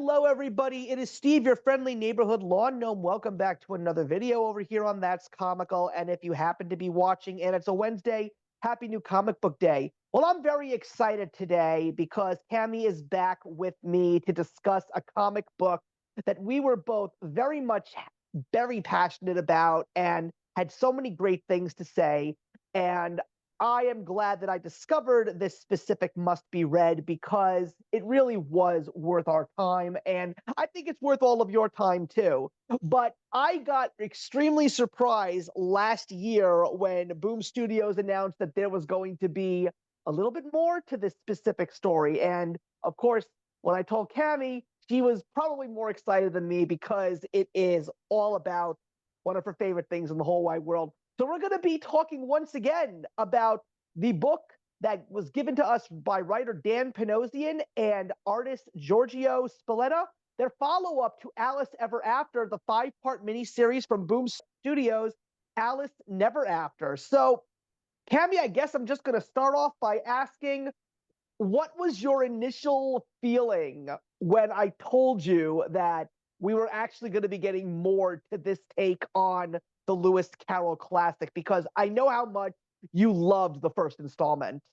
Hello, everybody. It is Steve, your friendly neighborhood lawn gnome. Welcome back to another video over here on That's Comical. And if you happen to be watching and it's a Wednesday, happy new comic book day. Well, I'm very excited today because Cami is back with me to discuss a comic book that we were both very passionate about and had so many great things to say. And I am glad that I discovered this specific must be read because it really was worth our time. And I think it's worth all of your time too. But I got extremely surprised last year when Boom Studios announced that there was going to be a little bit more to this specific story. And of course, when I told Cami, she was probably more excited than me because it is all about one of her favorite things in the whole wide world. So we're going to be talking once again about the book that was given to us by writer Dan Panosian and artist Giorgio Spalletta, their follow-up to Alice Ever After, the 5-part miniseries from Boom Studios, Alice Never After. So, Cami, I guess I'm just going to start off by asking, what was your initial feeling when I told you that we were actually going to be getting more to this take on the Lewis Carroll classic? Because I know how much you loved the first installment.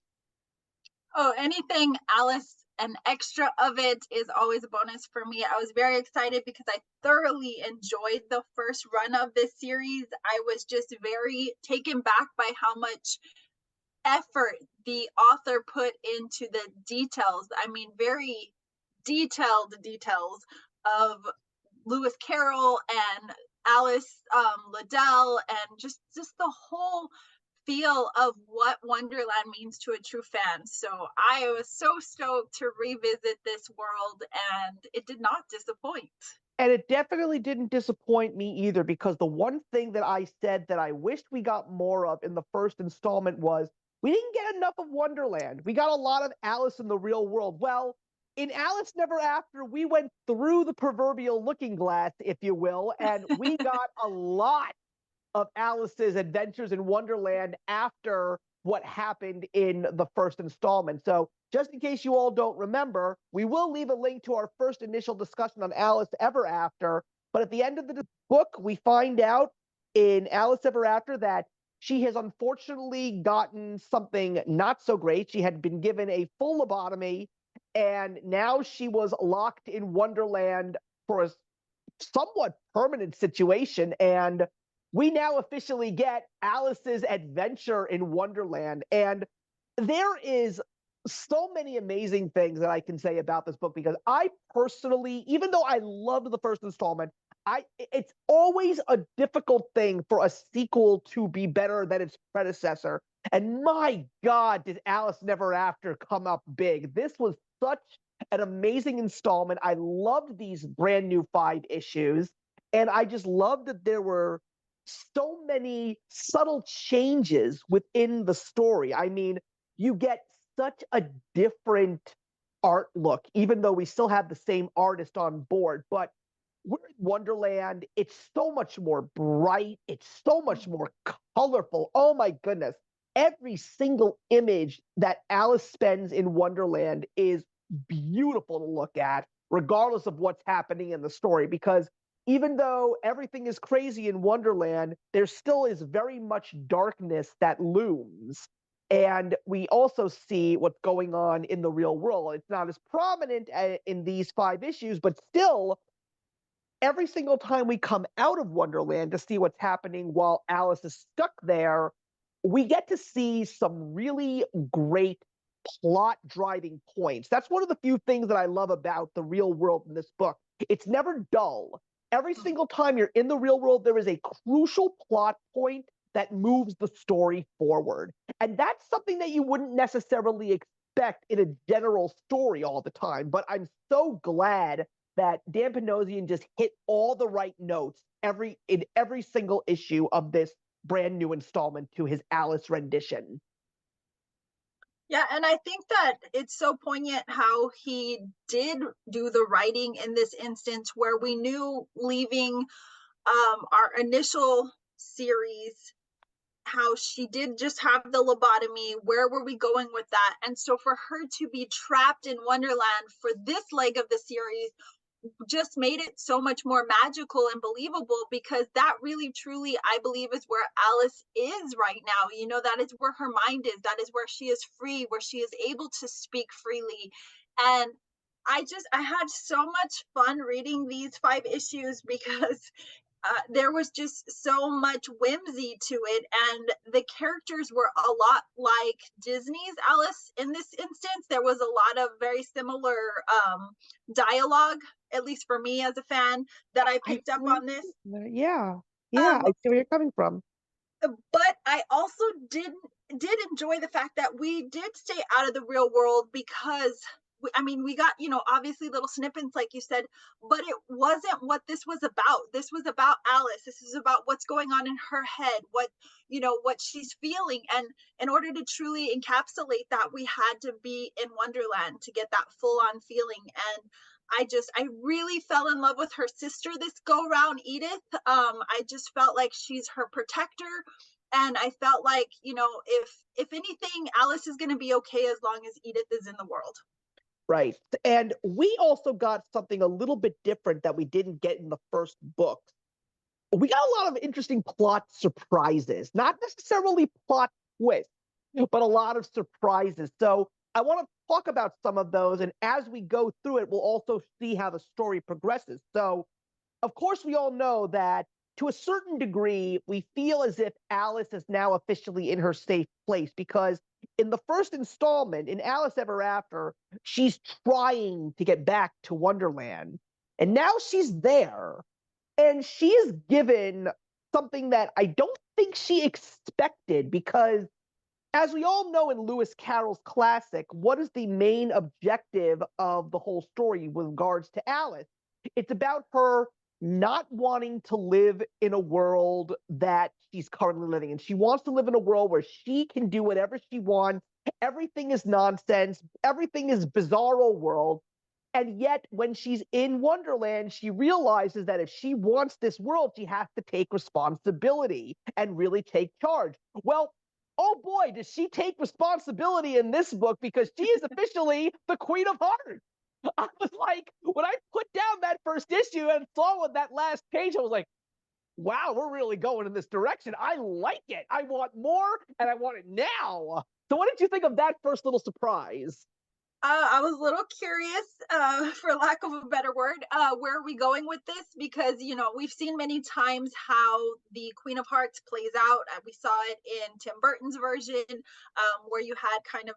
Oh, anything Alice, an extra of it is always a bonus for me. I was very excited because I thoroughly enjoyed the first run of this series. I was just very taken back by how much effort the author put into the details. I mean, very detailed details of Lewis Carroll and Alice Liddell, and just the whole feel of what Wonderland means to a true fan. So I was so stoked to revisit this world, and it did not disappoint. And it definitely didn't disappoint me either, because the one thing that I said that I wished we got more of in the first installment was we didn't get enough of Wonderland. We got a lot of Alice in the real world. Well, in Alice Never After, we went through the proverbial looking glass, if you will, and we got a lot of Alice's adventures in Wonderland after what happened in the first installment. So just in case you all don't remember, we will leave a link to our first initial discussion on Alice Ever After. But at the end of the book, we find out in Alice Ever After that she has unfortunately gotten something not so great. She had been given a full lobotomy, and now she was locked in Wonderland for a somewhat permanent situation. And we now officially get Alice's adventure in Wonderland. And there is so many amazing things that I can say about this book, because I personally, even though I loved the first installment, it's always a difficult thing for a sequel to be better than its predecessor. And my God, did Alice Never After come up big. This was such an amazing installment. I loved these brand new 5 issues. And I just loved that there were so many subtle changes within the story. I mean, you get such a different art look, even though we still have the same artist on board. But we're in Wonderland. It's so much more bright. It's so much more colorful. Oh my goodness. Every single image that Alice spends in Wonderland is beautiful to look at, regardless of what's happening in the story, because even though everything is crazy in Wonderland, there still is very much darkness that looms. And we also see what's going on in the real world. It's not as prominent in these 5 issues, but still, every single time we come out of Wonderland to see what's happening while Alice is stuck there, we get to see some really great plot driving points. That's one of the few things that I love about the real world in this book. It's never dull. Every single time you're in the real world, there is a crucial plot point that moves the story forward. And that's something that you wouldn't necessarily expect in a general story all the time. But I'm so glad that Dan Panosian just hit all the right notes in every single issue of this brand new installment to his Alice rendition. Yeah, and I think that it's so poignant how he did do the writing in this instance, where we knew leaving our initial series how she did just have the lobotomy. Where were we going with that? And so for her to be trapped in Wonderland for this leg of the series just made it so much more magical and believable, because that really truly, I believe, is where Alice is right now. You know, that is where her mind is, that is where she is free, where she is able to speak freely. And I had so much fun reading these 5 issues because there was just so much whimsy to it, and the characters were a lot like Disney's Alice in this instance. There was a lot of very similar dialogue, at least for me as a fan, that I I picked up agree. on this. Yeah. Yeah, Um, I see where you're coming from. but I also did enjoy the fact that we did stay out of the real world, because I mean, we got, obviously little snippets like you said, but it wasn't what this was about. This was about Alice. This is about what's going on in her head, what she's feeling. And in order to truly encapsulate that, we had to be in Wonderland to get that full on feeling. And I really fell in love with her sister this go round, Edith. I just felt like she's her protector, and I felt like, if anything, Alice is going to be okay as long as Edith is in the world. Right. And we also got something a little bit different that we didn't get in the first book. We got a lot of interesting plot surprises, not necessarily plot twists, but a lot of surprises. So I want to talk about some of those. And as we go through it, we'll also see how the story progresses. So, of course, we all know that to a certain degree, we feel as if Alice is now officially in her safe place because in the first installment, in Alice Ever After, she's trying to get back to Wonderland. And now she's there. And she is given something that I don't think she expected because, as we all know in Lewis Carroll's classic, what is the main objective of the whole story with regards to Alice? It's about her not wanting to live in a world that she's currently living in. She wants to live in a world where she can do whatever she wants. Everything is nonsense. Everything is bizarro world. And yet, when she's in Wonderland, she realizes that if she wants this world, she has to take responsibility and really take charge. Well, oh boy, does she take responsibility in this book because she is officially the Queen of Hearts. I was like, when I put down that first issue and saw on that last page, I was like, wow, we're really going in this direction. I like it. I want more and I want it now. So, what did you think of that first little surprise? I was a little curious, for lack of a better word, where are we going with this? Because, we've seen many times how the Queen of Hearts plays out. We saw it in Tim Burton's version, where you had kind of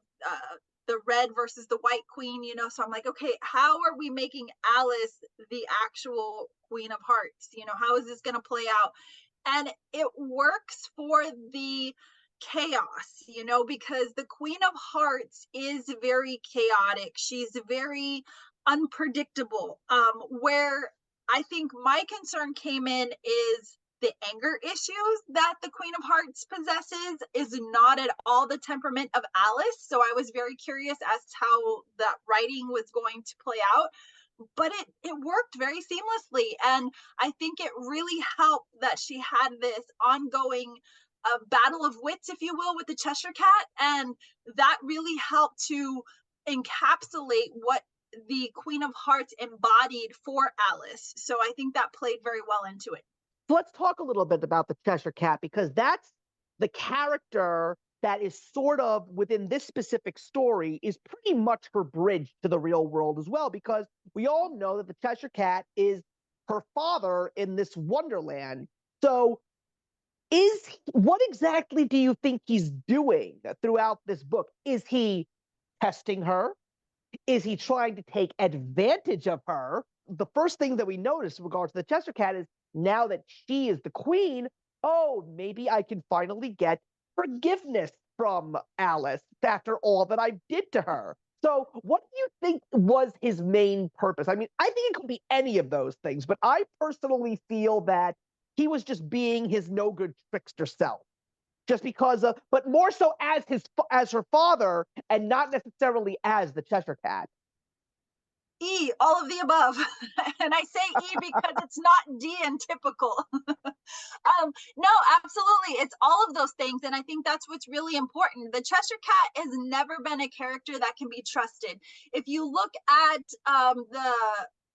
the red versus the white queen, So I'm like, okay, how are we making Alice the actual Queen of Hearts? How is this going to play out? And it works for the chaos, because the Queen of Hearts is very chaotic. She's very unpredictable. Where I think my concern came in is the anger issues that the Queen of Hearts possesses is not at all the temperament of Alice. So I was very curious as to how that writing was going to play out. But it worked very seamlessly. And I think it really helped that she had this ongoing battle of wits, if you will, with the Cheshire Cat. And that really helped to encapsulate what the Queen of Hearts embodied for Alice. So I think that played very well into it. So let's talk a little bit about the Cheshire Cat because that's the character that is sort of within this specific story is pretty much her bridge to the real world as well because we all know that the Cheshire Cat is her father in this Wonderland. So what exactly do you think he's doing throughout this book? Is he testing her? Is he trying to take advantage of her? The first thing that we notice in regards to the Chester Cat is now that she is the queen, oh, maybe I can finally get forgiveness from Alice after all that I did to her. So, what do you think was his main purpose? I mean, I think it could be any of those things, but I personally feel that he was just being his no good trickster self just because of, but more so as her father and not necessarily as the Cheshire Cat. E, all of the above. And I say E because it's not D and typical. No, absolutely. It's all of those things. And I think that's what's really important. The Cheshire Cat has never been a character that can be trusted. If you look at the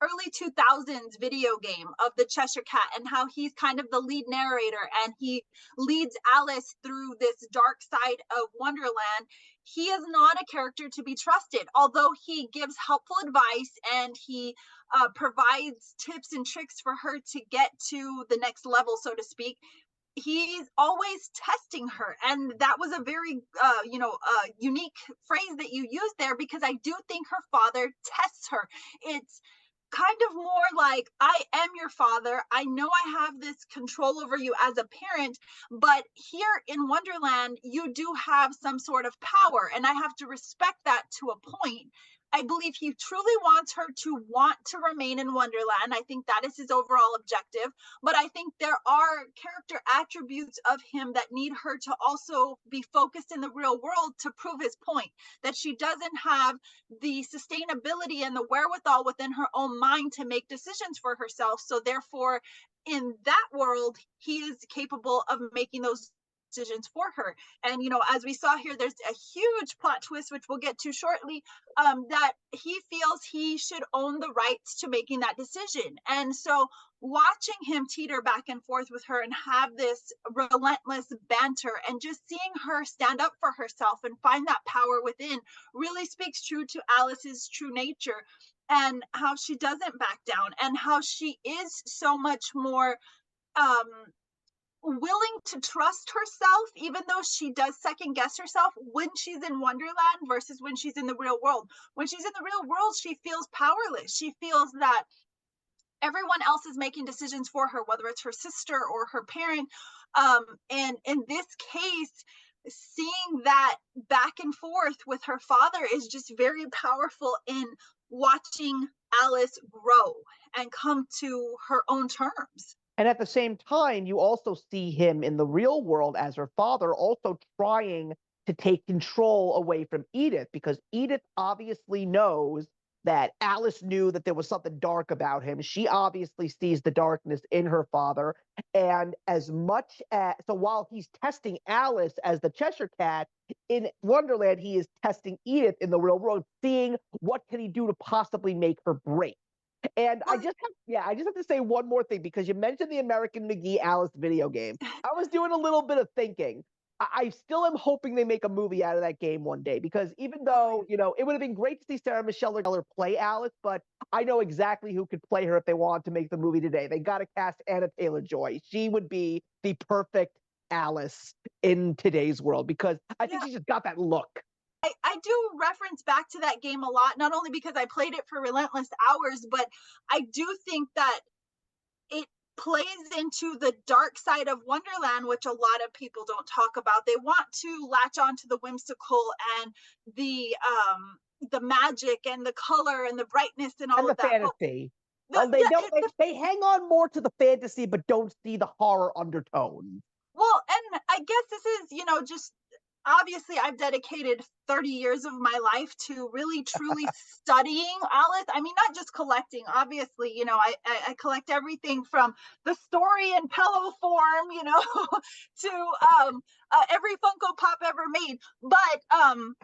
early 2000s video game of the Cheshire Cat, and how he's kind of the lead narrator and he leads Alice through this dark side of Wonderland. He is not a character to be trusted, although he gives helpful advice and he provides tips and tricks for her to get to the next level, so to speak. He's always testing her, and that was a very unique phrase that you used there, because I do think her father tests her. It's kind of more like, I am your father, I know I have this control over you as a parent, but here in Wonderland you do have some sort of power and I have to respect that to a point. I believe he truly wants her to want to remain in Wonderland. I think that is his overall objective. But I think there are character attributes of him that need her to also be focused in the real world to prove his point, that she doesn't have the sustainability and the wherewithal within her own mind to make decisions for herself. So therefore, in that world, he is capable of making those decisions for her. And as we saw here, there's a huge plot twist, which we'll get to shortly, that he feels he should own the rights to making that decision. And so watching him teeter back and forth with her and have this relentless banter and just seeing her stand up for herself and find that power within really speaks true to Alice's true nature, and how she doesn't back down and how she is so much more um willing to trust herself, even though she does second guess herself when she's in Wonderland versus when she's in the real world. When she's in the real world, she feels powerless. She feels that everyone else is making decisions for her, whether it's her sister or her parent. And in this case, seeing that back and forth with her father is just very powerful in watching Alice grow and come to her own terms. And at the same time, you also see him in the real world as her father, also trying to take control away from Edith, because Edith obviously knows that Alice knew that there was something dark about him. She obviously sees the darkness in her father. And as much as, so while he's testing Alice as the Cheshire Cat, in Wonderland, he is testing Edith in the real world, seeing what can he do to possibly make her break. And I just have to say one more thing, because you mentioned the American McGee Alice video game. I was doing a little bit of thinking. I still am hoping they make a movie out of that game one day, because even though, it would have been great to see Sarah Michelle Gellar play Alice, but I know exactly who could play her if they wanted to make the movie today. They got to cast Anna Taylor-Joy. She would be the perfect Alice in today's world, because I think she just got that look. I do reference back to that game a lot, not only because I played it for relentless hours, but I do think that it plays into the dark side of Wonderland, which a lot of people don't talk about. They want to latch onto the whimsical and the magic and the color and the brightness and all And the of that. fantasy. They hang on more to the fantasy, but don't see the horror undertones. Well, and I guess this is, just obviously I've dedicated 30 years of my life to really truly studying Alice. I mean, not just collecting. Obviously, I collect everything from the story in pillow form, to every Funko Pop ever made. But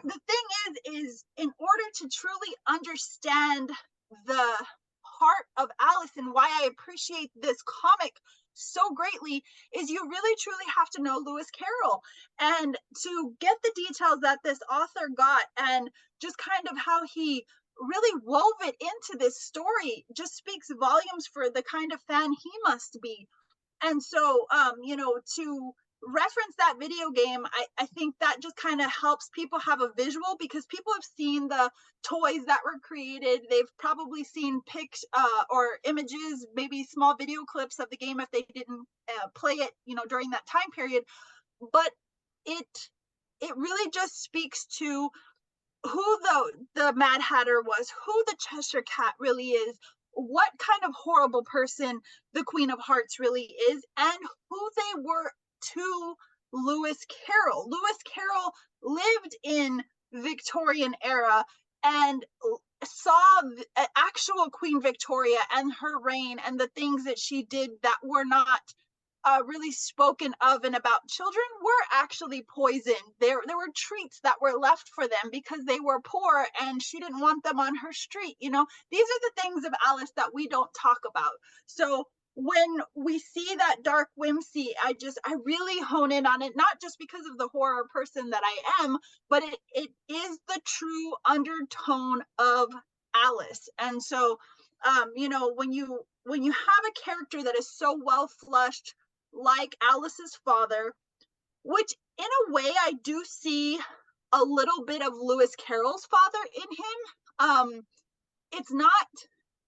the thing is in order to truly understand the heart of Alice and why I appreciate this comic so greatly, is you really truly have to know Lewis Carroll, and to get the details that this author got and just kind of how he really wove it into this story just speaks volumes for the kind of fan he must be. And so to reference that video game, I think that just kind of helps people have a visual, because people have seen the toys that were created. They've probably seen pics or images, maybe small video clips of the game if they didn't play it during that time period. But it really just speaks to who the Mad Hatter was, who the Cheshire Cat really is, what kind of horrible person the Queen of Hearts really is, and who they were to Lewis Carroll. Lewis Carroll lived in Victorian era and saw the actual Queen Victoria and her reign and the things that she did that were not really spoken of and about children were actually poisoned. There were treats that were left for them because they were poor and she didn't want them on her street. You know, these are the things of Alice that we don't talk about. So when we see that dark whimsy, I really hone in on it, not just because of the horror person that I am, but it is the true undertone of Alice. And so you know, when you have a character that is so well flushed like Alice's father, which in a way I do see a little bit of Lewis Carroll's father in him. It's not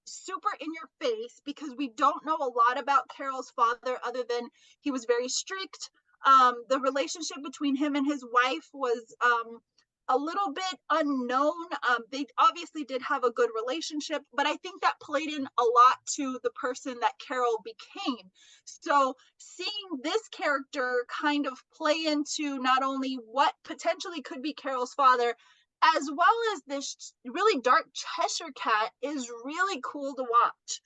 super in your face because we don't know a lot about Carol's father other than he was very strict. The relationship between him and his wife was a little bit unknown. They obviously did have a good relationship, but I think that played in a lot to the person that Caroll became. So seeing this character kind of play into not only what potentially could be Caroll's father, as well as this really dark Cheshire cat, is really cool to watch.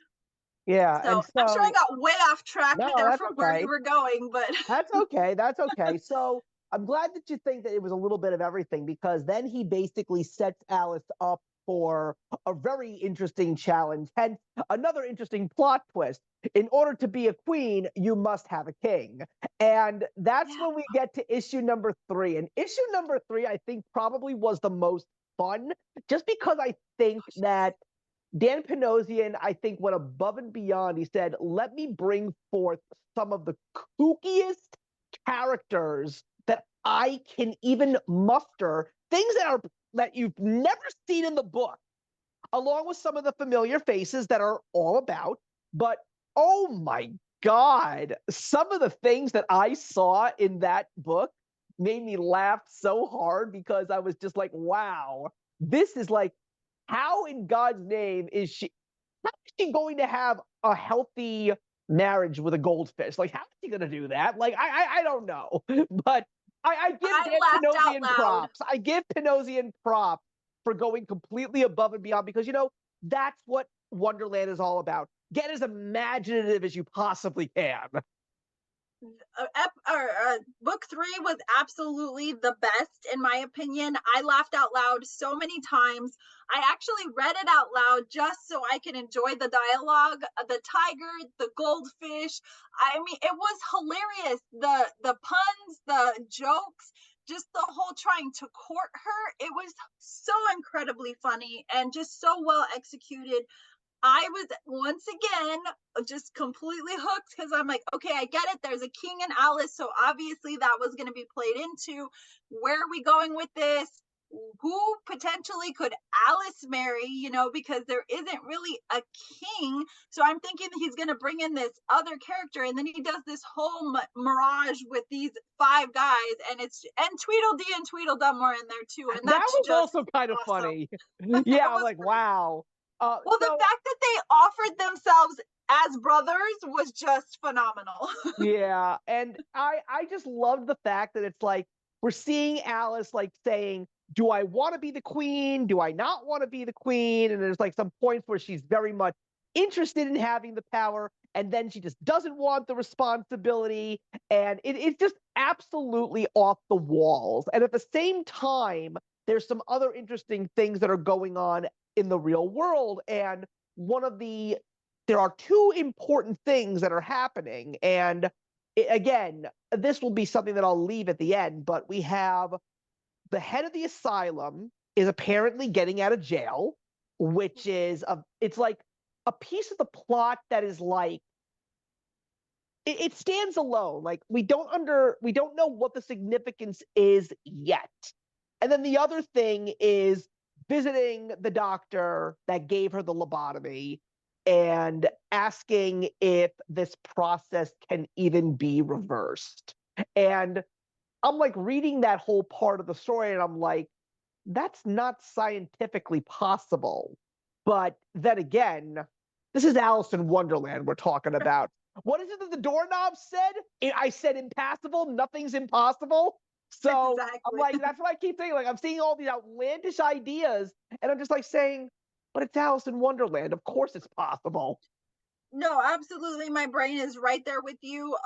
Yeah, So and I'm sure I so got way off track no, there that's from where okay. you were going, but That's okay. That's okay. So I'm glad that you think that it was a little bit of everything because then he basically sets Alice up for a very interesting challenge. Hence, another interesting plot twist. In order to be a queen, you must have a king. And that's yeah. when we get to issue number 3. And issue number 3, I think, probably was the most fun just because I think that Dan Panosian, I think, went above and beyond. He said, let me bring forth some of the kookiest characters that I can even muster, things that you've never seen in the book, along with some of the familiar faces that are all about. But oh my God, some of the things that I saw in that book made me laugh so hard because I was just like, wow, this is like, how in God's name is she? How is she going to have a healthy marriage with a goldfish? Like, how is she going to do that? Like, I don't know, but I give I Dan laughed out Panosian loud. props. I give Panosian props for going completely above and beyond because that's what Wonderland is all about. Get as imaginative as you possibly can. Book 3 was absolutely the best in my opinion. I laughed out loud so many times. I actually read it out loud just so I can enjoy the dialogue. The tiger, the goldfish. I mean, it was hilarious. The puns, the jokes, just the whole trying to court her. It was so incredibly funny and just so well executed. I was once again just completely hooked because I'm like, okay, I get it. There's a king and Alice. So obviously that was going to be played into. Where are we going with this? Who potentially could Alice marry, you know, because there isn't really a king. So I'm thinking that he's going to bring in this other character. And then he does this whole mirage with these 5 guys. And Tweedledee and Tweedledum were in there too. And That that's was just also kind of awesome. funny. It Yeah, I'm was like, wow. well, the So fact that they offered themselves as brothers was just phenomenal. yeah, and I just love the fact that it's like we're seeing Alice like saying, "Do I want to be the queen? Do I not want to be the queen?" And there's like some points where she's very much interested in having the power, and then she just doesn't want the responsibility, and it's just absolutely off the walls. And at the same time, there's some other interesting things that are going on in the real world, and one of the there are two important things that are happening. And again, this will be something that I'll leave at the end, but we have the head of the asylum is apparently getting out of jail, which is it's like a piece of the plot that is like it stands alone. Like we don't know what the significance is yet. And then the other thing is visiting the doctor that gave her the lobotomy and asking if this process can even be reversed. And I'm like reading that whole part of the story and I'm like, that's not scientifically possible. But then again, this is Alice in Wonderland we're talking about. What is it that the doorknob said? I said impassable, nothing's impossible. So I'm Exactly. like, that's what I keep saying. Like, I'm seeing all these outlandish ideas, and I'm just like saying, but it's Alice in Wonderland. Of course it's possible. No, absolutely. My brain is right there with you.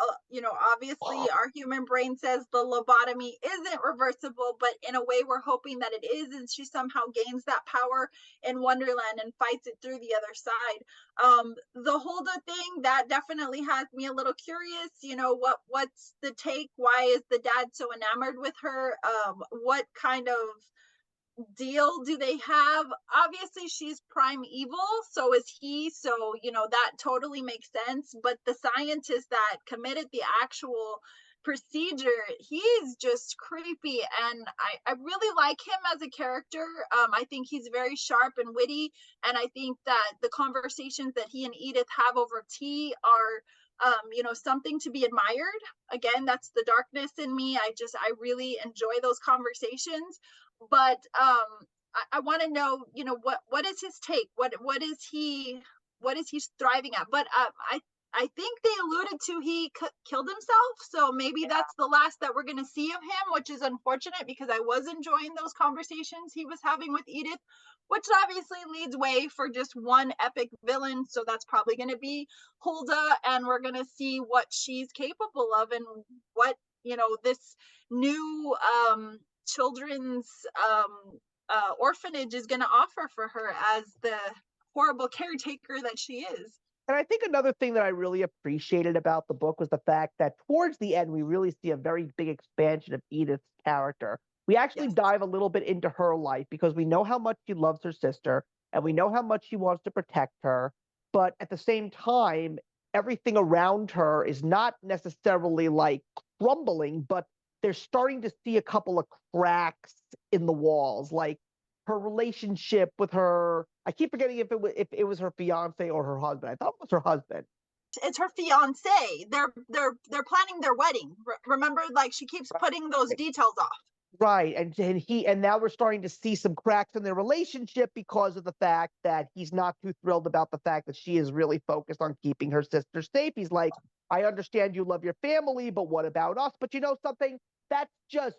Obviously, our human brain says the lobotomy isn't reversible, but in a way, we're hoping that it is, and she somehow gains that power in Wonderland and fights it through the other side. The Hulda thing that definitely has me a little curious. What's the take? Why is the dad so enamored with her? What kind of deal do they have? Obviously, she's prime evil, so is he. So, that totally makes sense. But the scientist that committed the actual procedure, he's just creepy. And I really like him as a character. I think he's very sharp and witty. And I think that the conversations that he and Edith have over tea are something to be admired. Again, that's the darkness in me. I really enjoy those conversations. But I want to know, what is his take? What is he striving at? But I think they alluded to he killed himself, so maybe that's the last that we're going to see of him, which is unfortunate because I was enjoying those conversations he was having with Edith, which obviously leads way for just one epic villain. So that's probably going to be Hulda, and we're going to see what she's capable of and what this new children's orphanage is going to offer for her as the horrible caretaker that she is. And I think another thing that I really appreciated about the book was the fact that towards the end, we really see a very big expansion of Edith's character. We actually Yes. dive a little bit into her life because we know how much she loves her sister and we know how much she wants to protect her. But at the same time, everything around her is not necessarily like crumbling, but they're starting to see a couple of cracks in the walls. Like her relationship with her, I keep forgetting if it was her fiance or her husband. I thought it was her husband. It's her fiance. They're planning their wedding. Remember, like she keeps putting those details off. Right. And now we're starting to see some cracks in their relationship because of the fact that he's not too thrilled about the fact that she is really focused on keeping her sister safe. He's like, I understand you love your family, but what about us? But you know something? That's just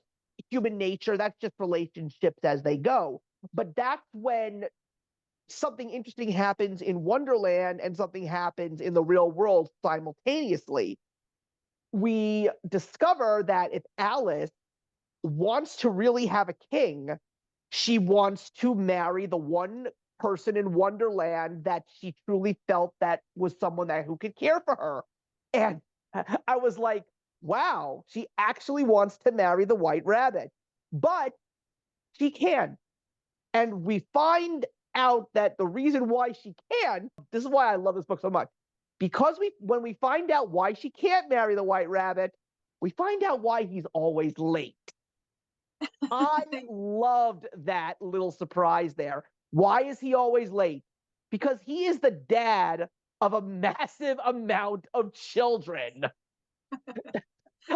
human nature. That's just relationships as they go. But that's when something interesting happens in Wonderland and something happens in the real world simultaneously. We discover that if Alice wants to really have a king, she wants to marry the one person in Wonderland that she truly felt that was someone that who could care for her. And I was like, wow, she actually wants to marry the White Rabbit. But she can. And we find out that the reason why she can, this is why I love this book so much, because when we find out why she can't marry the White Rabbit, we find out why he's always late. I loved that little surprise there. Why is he always late? Because he is the dad of a massive amount of children.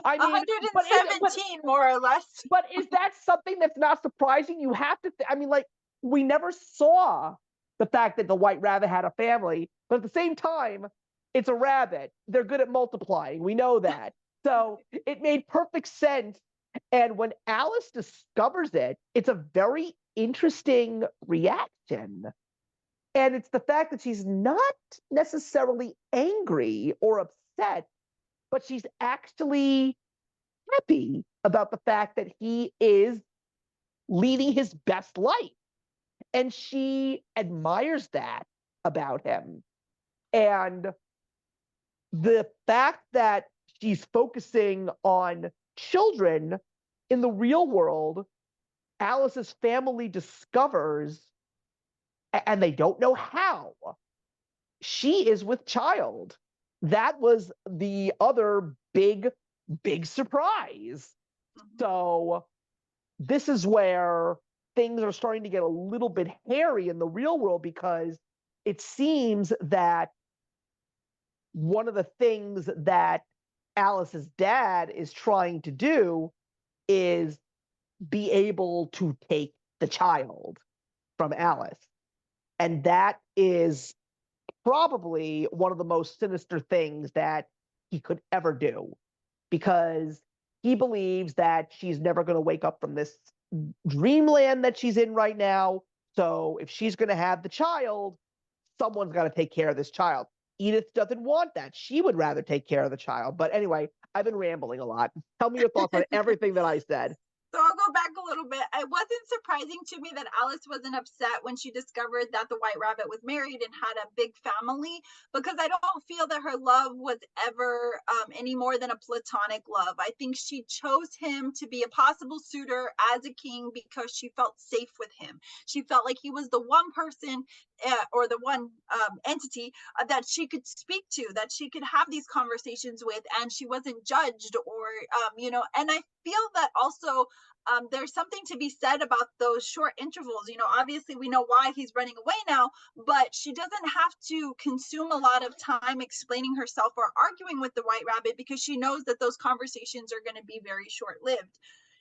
I mean, 117 more or less. But is that something that's not surprising? You have to, I mean, like, we never saw the fact that the White Rabbit had a family, but at the same time, it's a rabbit. They're good at multiplying. We know that. So it made perfect sense. And when Alice discovers it, it's a very interesting reaction. And it's the fact that she's not necessarily angry or upset, but she's actually happy about the fact that he is leading his best life. And she admires that about him. And the fact that she's focusing on children in the real world, Alice's family discovers, and they don't know how, she is with child. That was the other big surprise. So this is where things are starting to get a little bit hairy in the real world, because it seems that one of the things that Alice's dad is trying to do is be able to take the child from Alice. And that is probably one of the most sinister things that he could ever do, because he believes that she's never going to wake up from this dreamland that she's in right now. So if she's going to have the child, someone's got to take care of this child. Edith doesn't want that. She would rather take care of the child. But anyway, I've been rambling a lot. Tell me your thoughts on everything that I said. So I'll go back a little bit. It wasn't surprising to me that Alice wasn't upset when she discovered that the White Rabbit was married and had a big family, because I don't feel that her love was ever any more than a platonic love. I think she chose him to be a possible suitor as a king because she felt safe with him. She felt like he was the one person or the one entity that she could speak to, that she could have these conversations with, and she wasn't judged or, and I feel that also there's something to be said about those short intervals. Obviously we know why he's running away now, but she doesn't have to consume a lot of time explaining herself or arguing with the White Rabbit because she knows that those conversations are going to be very short lived.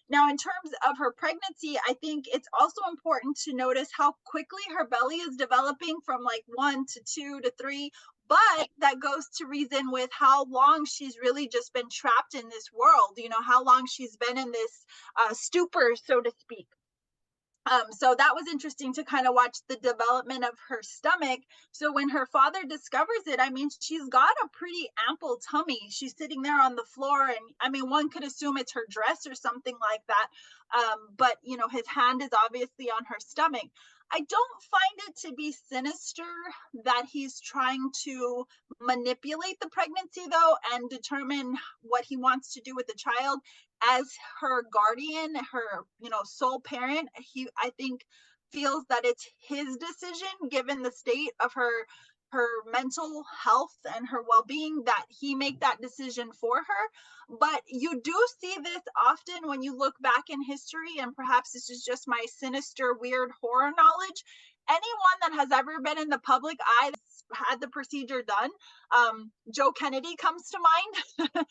Now, in terms of her pregnancy, I think it's also important to notice how quickly her belly is developing from like 1 to 2 to 3. But that goes to reason with how long she's really just been trapped in this world, how long she's been in this stupor, so to speak. So that was interesting to kind of watch the development of her stomach. So when her father discovers it, I mean, she's got a pretty ample tummy. She's sitting there on the floor, and I mean, one could assume it's her dress or something like that. But his hand is obviously on her stomach. I don't find it to be sinister that he's trying to manipulate the pregnancy, though, and determine what he wants to do with the child. As her guardian, her sole parent, I think feels that it's his decision, given the state of her mental health and her well-being, that he make that decision for her. But you do see this often when you look back in history, and perhaps this is just my sinister, weird horror knowledge. Anyone that has ever been in the public eye that's had the procedure done, Joe Kennedy comes to mind.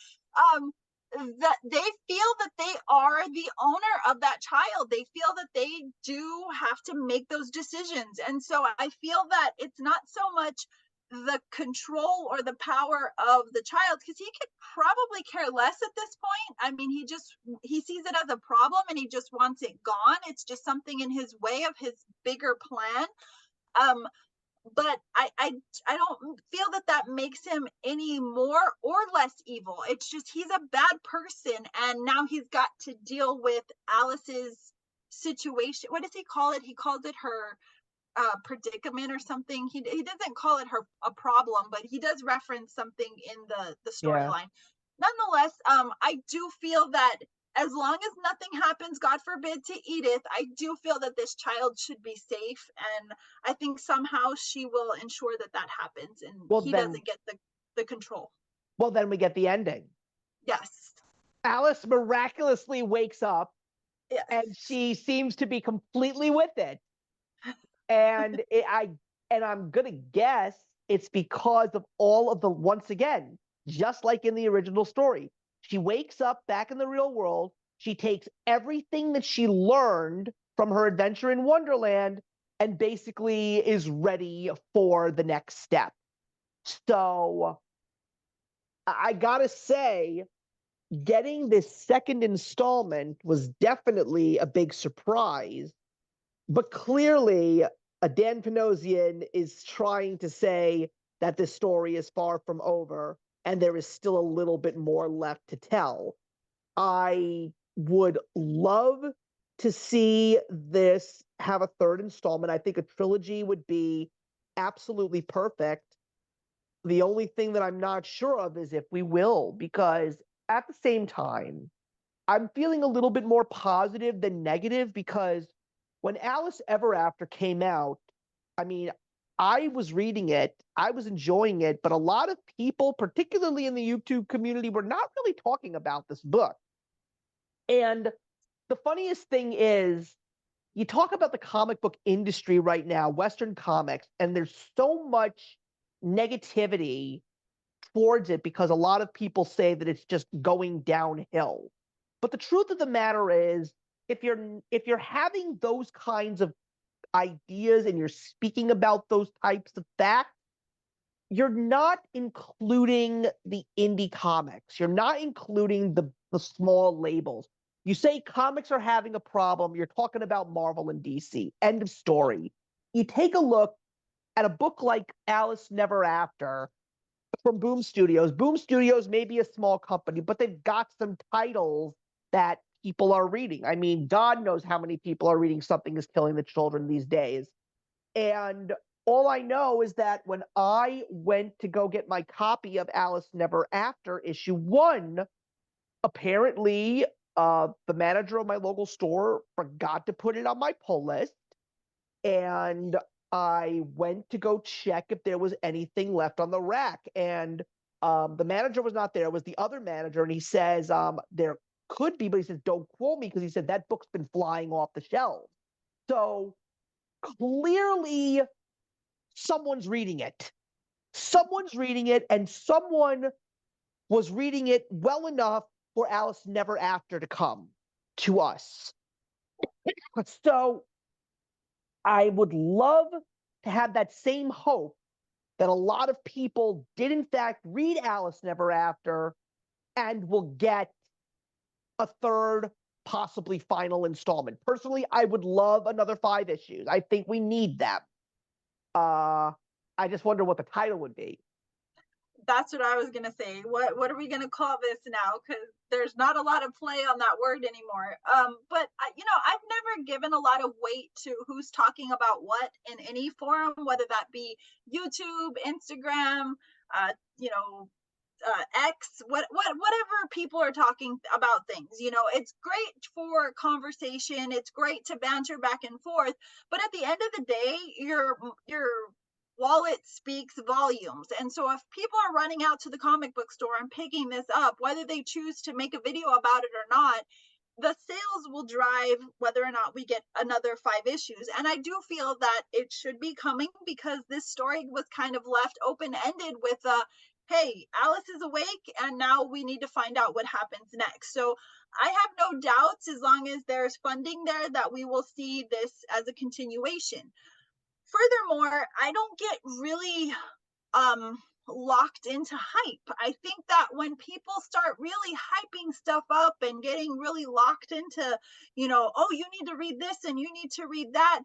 That they feel that they are the owner of that child. They feel that they do have to make those decisions. And so I feel that it's not so much the control or the power of the child, because he could probably care less at this point. I mean, he sees it as a problem and he just wants it gone. It's just something in his way of his bigger plan. But I don't feel that makes him any more or less evil. It's just he's a bad person, and now he's got to deal with Alice's situation. What does he call it? He calls it her predicament or something. He doesn't call it her a problem, but he does reference something in the Yeah. storyline. Nonetheless, I do feel that as long as nothing happens, God forbid, to Edith, I do feel that this child should be safe. And I think somehow she will ensure that happens and Well, he then, doesn't get the control. well, then we get the ending. Yes. Alice miraculously wakes up Yes. and she seems to be completely with it. And I'm gonna guess it's because of all of the, once again, just like in the original story, she wakes up back in the real world. She takes everything that she learned from her adventure in Wonderland and basically is ready for the next step. So I gotta say, getting this second installment was definitely a big surprise. But clearly, Dan Panosian is trying to say that this story is far from over and there is still a little bit more left to tell. I would love to see this have a third installment. I think a trilogy would be absolutely perfect. The only thing that I'm not sure of is if we will, because at the same time, I'm feeling a little bit more positive than negative, because when Alice Ever After came out, I mean, I was reading it, I was enjoying it, but a lot of people, particularly in the YouTube community, were not really talking about this book. And the funniest thing is, you talk about the comic book industry right now, Western comics, and there's so much negativity towards it because a lot of people say that it's just going downhill. But the truth of the matter is, if you're having those kinds of ideas and you're speaking about those types of facts, you're not including the indie comics. You're not including the small labels. You say comics are having a problem, you're talking about Marvel and DC. End of story. You take a look at a book like Alice Never After, from Boom Studios. Boom Studios may be a small company, but they've got some titles that people are reading. I mean, God knows how many people are reading Something is Killing the Children these days. And all I know is that when I went to go get my copy of Alice Never After issue 1, apparently the manager of my local store forgot to put it on my pull list. And I went to go check if there was anything left on the rack. And the manager was not there. It was the other manager. And he says, there could be, but he says, don't quote me, because he said that book's been flying off the shelves. So clearly someone's reading it. Someone's reading it, and someone was reading it well enough for Alice Never After to come to us. So I would love to have that same hope that a lot of people did in fact read Alice Never After and will get a third, possibly final installment. Personally, I would love another 5 issues. I think we need them. I just wonder what the title would be. That's what I was gonna say. What are we gonna call this now? Because there's not a lot of play on that word anymore. But I've never given a lot of weight to who's talking about what in any forum, whether that be YouTube, Instagram, X, whatever people are talking about things. It's great for conversation. It's great to banter back and forth. But at the end of the day, your wallet speaks volumes. And so if people are running out to the comic book store and picking this up, whether they choose to make a video about it or not, the sales will drive whether or not we get another 5 issues. And I do feel that it should be coming, because this story was kind of left open-ended with hey, Alice is awake and now we need to find out what happens next. So I have no doubts, as long as there's funding there, that we will see this as a continuation. Furthermore, I don't get really locked into hype. I think that when people start really hyping stuff up and getting really locked into, oh, you need to read this and you need to read that,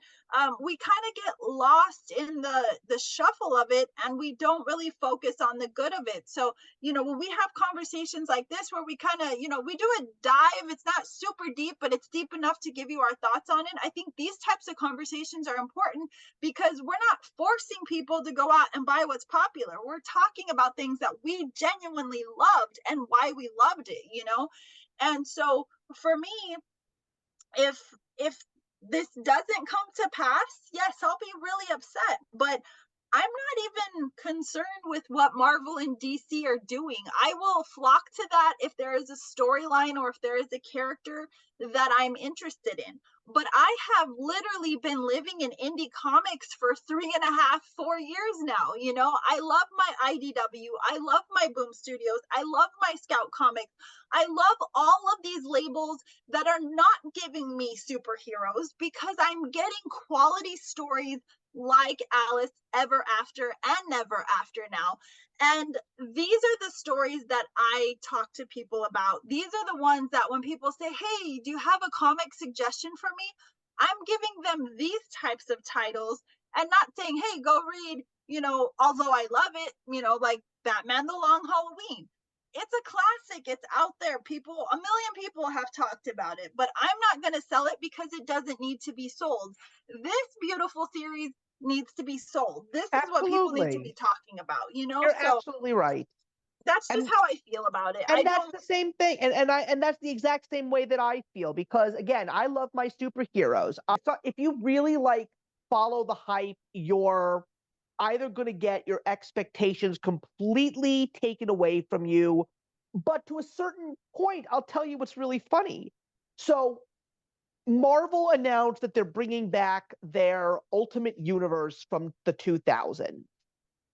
we kind of get lost in the shuffle of it, and we don't really focus on the good of it. So, when we have conversations like this where we kind of, we do a dive, it's not super deep, but it's deep enough to give you our thoughts on it. I think these types of conversations are important, because we're not forcing people to go out and buy what's popular. We're talking about things that we genuinely loved and why we loved it, And so for me, if this doesn't come to pass, yes, I'll be really upset, but I'm not even concerned with what Marvel and DC are doing. I will flock to that if there is a storyline or if there is a character that I'm interested in. But I have literally been living in indie comics for 3.5, 4 years now. I love my IDW. I love my Boom Studios. I love my Scout Comics. I love all of these labels that are not giving me superheroes, because I'm getting quality stories like Alice Ever After and Never After now. And these are the stories that I talk to people about. These are the ones that when people say, hey, do you have a comic suggestion for me? I'm giving them these types of titles and not saying, hey, go read, although I love it, like Batman the Long Halloween. It's a classic. It's out there. A million people have talked about it, but I'm not going to sell it because it doesn't need to be sold. This beautiful series needs to be sold. This is what people need to be talking about, You're So absolutely right. that's just how I feel about it. And that's the same thing. And that's the exact same way that I feel, because again, I love my superheroes. So if you really follow the hype, you're either going to get your expectations completely taken away from you. But to a certain point, I'll tell you what's really funny. So Marvel announced that they're bringing back their Ultimate Universe from the 2000s.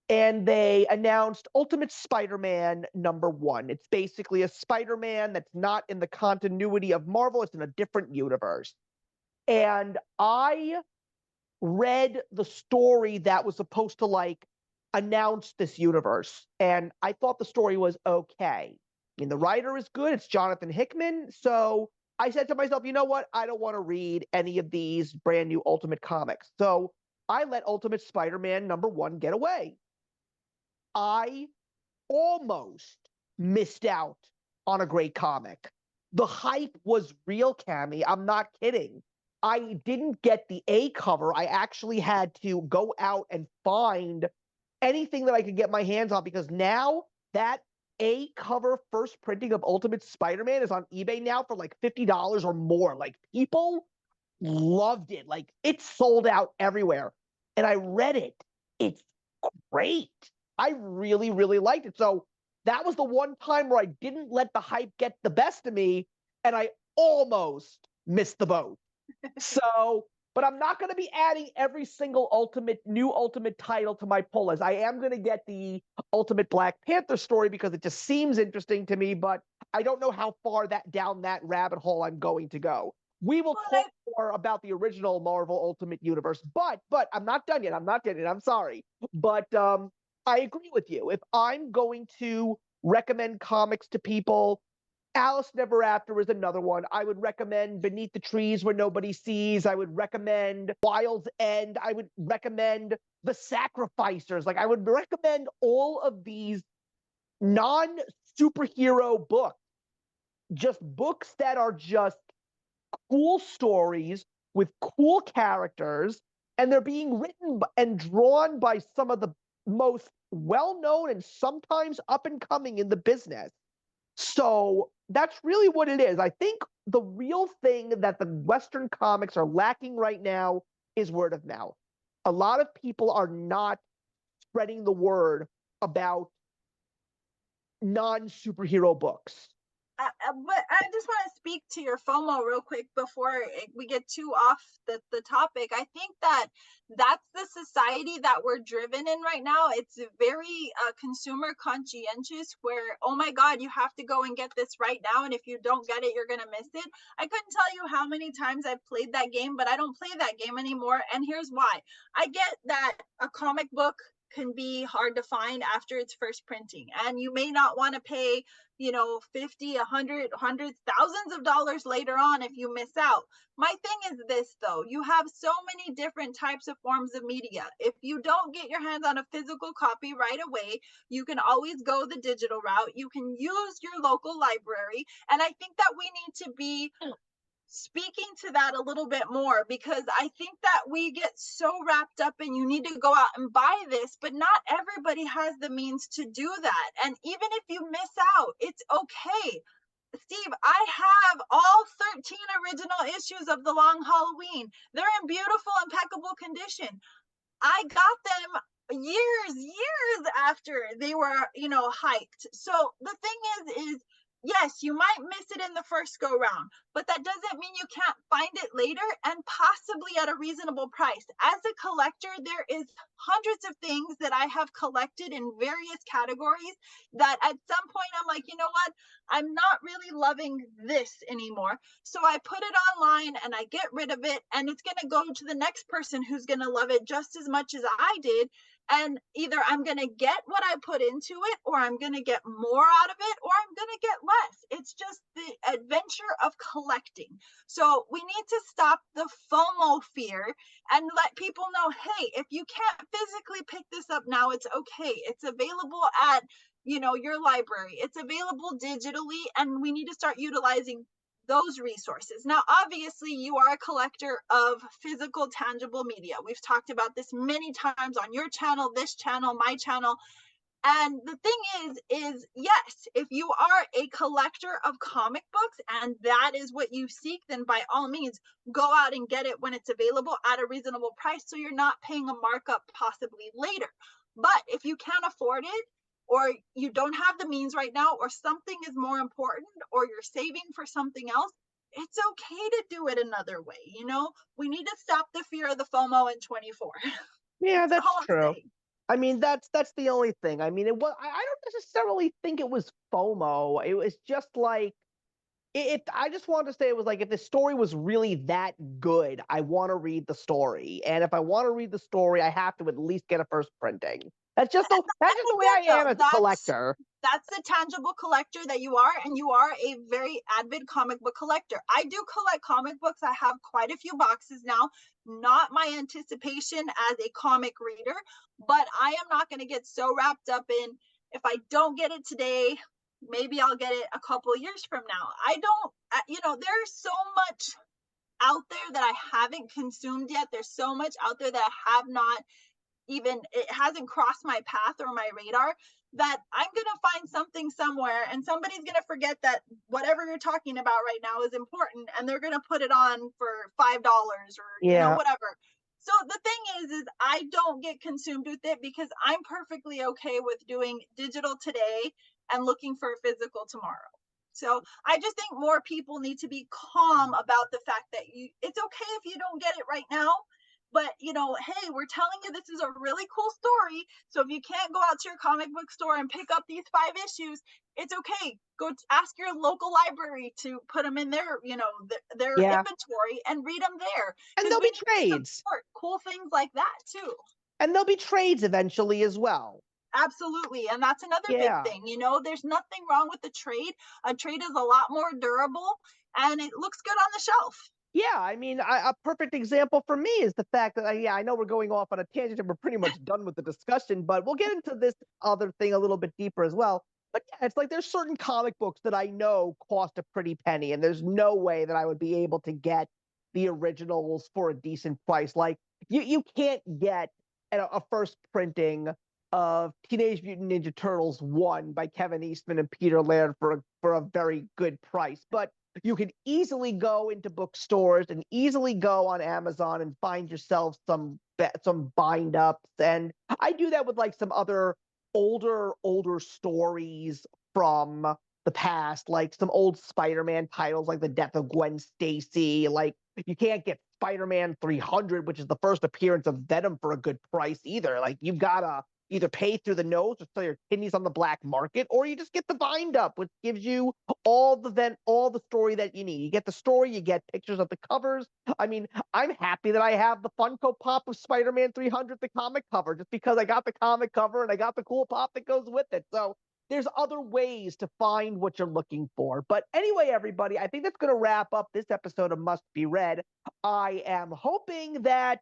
And they announced Ultimate Spider-Man #1. It's basically a Spider-Man that's not in the continuity of Marvel. It's in a different universe. And I read the story that was supposed to announce this universe, and I thought the story was okay. I mean, the writer is good. It's Jonathan Hickman. So I said to myself, you know what? I don't want to read any of these brand new Ultimate comics. So I let Ultimate Spider-Man #1 get away. I almost missed out on a great comic. The hype was real, Cammy. I'm not kidding. I didn't get the A cover. I actually had to go out and find anything that I could get my hands on because now that A cover first printing of Ultimate Spider-Man is on eBay now for like $50 or more. Like people loved it. Like it sold out everywhere. And I read it. It's great. I really, really liked it. So that was the one time where I didn't let the hype get the best of me and I almost missed the boat. So, but I'm not going to be adding every single new ultimate title to my pull list. I am going to get the Ultimate Black Panther story because it just seems interesting to me, but I don't know how far down that rabbit hole I'm going to go. We will talk more about the original Marvel Ultimate Universe, but I'm not done yet. I'm not done yet. I'm sorry. But I agree with you. If I'm going to recommend comics to people, Alice Never After is another one. I would recommend Beneath the Trees Where Nobody Sees. I would recommend Wild's End. I would recommend The Sacrificers. Like I would recommend all of these non-superhero books, just books that are just cool stories with cool characters, and they're being written and drawn by some of the most well-known and sometimes up and coming in the business. So that's really what it is. I think the real thing that the Western comics are lacking right now is word of mouth. A lot of people are not spreading the word about non-superhero books. But I just want to speak to your FOMO real quick before we get too off the topic. I think that that's the society that we're driven in right now. It's very consumer conscientious where, oh my God, you have to go and get this right now. And if you don't get it, you're going to miss it. I couldn't tell you how many times I've played that game, but I don't play that game anymore. And here's why. I get that a comic book can be hard to find after its first printing, and you may not want to pay 50, 100, hundreds, thousands of dollars later on if you miss out. My thing is this though, you have so many different types of forms of media. If you don't get your hands on a physical copy right away, you can always go the digital route. You can use your local library, and I think that we need to be speaking to that a little bit more, because I think that we get so wrapped up in you need to go out and buy this, but not everybody has the means to do that. And even if you miss out, it's okay. Steve, I have all 13 original issues of The Long Halloween. They're in beautiful, impeccable condition. I got them years after they were, hyped. So the thing is yes, you might miss it in the first go round, but that doesn't mean you can't find it later and possibly at a reasonable price. As a collector, there is hundreds of things that I have collected in various categories that at some point I'm like, you know what? I'm not really loving this anymore. So I put it online and I get rid of it, and it's going to go to the next person who's going to love it just as much as I did. And either I'm going to get what I put into it, or I'm going to get more out of it, or I'm going to get less. It's just the adventure of collecting. So we need to stop the FOMO fear and let people know, hey, if you can't physically pick this up now, it's okay. It's available at, your library. It's available digitally, and we need to start utilizing those resources. Now, obviously, you are a collector of physical, tangible media. We've talked about this many times on your channel, this channel, my channel. And the thing is yes, if you are a collector of comic books and that is what you seek, then by all means, go out and get it when it's available at a reasonable price, so you're not paying a markup possibly later. But if you can't afford it, or you don't have the means right now, or something is more important, or you're saving for something else, it's okay to do it another way. We need to stop the fear of the FOMO in 24. Yeah, that's all I'm true. saying. I mean, that's the only thing. I mean, I don't necessarily think it was FOMO. It was just like I just wanted to say it was like if the story was really that good, I want to read the story. And if I want to read the story, I have to at least get a first printing. That's just the way I am as a collector. That's the tangible collector that you are, and you are a very avid comic book collector. I do collect comic books. I have quite a few boxes now. Not my anticipation as a comic reader, but I am not going to get so wrapped up in If I don't get it today, maybe I'll get it a couple years from now. I don't, there's so much out there that I haven't consumed yet. There's so much out there that I have not even, it hasn't crossed my path or my radar, that I'm going to find something somewhere and somebody's going to forget that whatever you're talking about right now is important, and they're going to put it on for $5 or, Yeah. whatever. So the thing is I don't get consumed with it because I'm perfectly okay with doing digital today and looking for physical tomorrow. So I just think more people need to be calm about the fact that it's okay if you don't get it right now, but hey, we're telling you this is a really cool story. So if you can't go out to your comic book store and pick up these 5 issues, it's okay. Go ask your local library to put them in their Yeah. inventory and read them there, And because there'll we be need to trades. support cool things like that too. And there'll be trades eventually as well. Absolutely. And that's another big Yeah. thing. There's nothing wrong with the trade. A trade is a lot more durable and it looks good on the shelf. Yeah, I mean, a perfect example for me is the fact that yeah, I know we're going off on a tangent and we're pretty much done with the discussion, but we'll get into this other thing a little bit deeper as well. But yeah, it's like there's certain comic books that I know cost a pretty penny, and there's no way that I would be able to get the originals for a decent price. Like you can't get a first printing of Teenage Mutant Ninja Turtles 1 by Kevin Eastman and Peter Laird for a very good price. But you can easily go into bookstores and easily go on Amazon and find yourself some bind ups. And I do that with like some other older stories from the past, like some old Spider-Man titles like The Death of Gwen Stacy. Like you can't get Spider-Man 300, which is the first appearance of Venom, for a good price either. Like you've gotta either pay through the nose or sell your kidneys on the black market, or you just get the bind up, which gives you all the story that you need. You get the story, you get pictures of the covers. I mean, I'm happy that I have the Funko Pop of Spider-Man 300, the comic cover, just because I got the comic cover and I got the cool pop that goes with it. So there's other ways to find what you're looking for. But anyway, everybody, I think that's going to wrap up this episode of Must Be Read. I am hoping that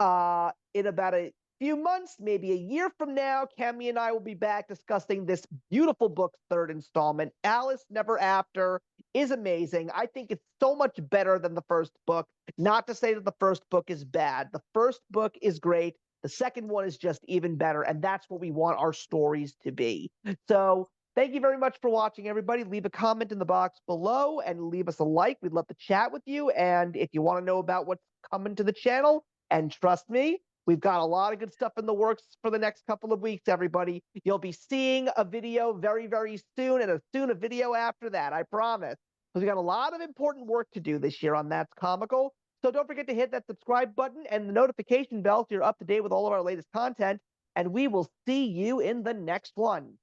in about a few months, maybe a year from now, Cami and I will be back discussing this beautiful book's third installment. Alice Never After is amazing. I think it's so much better than the first book. Not to say that the first book is bad. The first book is great. The second one is just even better. And that's what we want our stories to be. So thank you very much for watching, everybody. Leave a comment in the box below and leave us a like. We'd love to chat with you. And if you want to know about what's coming to the channel, and trust me, we've got a lot of good stuff in the works for the next couple of weeks, everybody. You'll be seeing a video very, very soon, and soon a video after that, I promise. Because we got a lot of important work to do this year on That's Comical. So don't forget to hit that subscribe button and the notification bell so you're up to date with all of our latest content. And we will see you in the next one.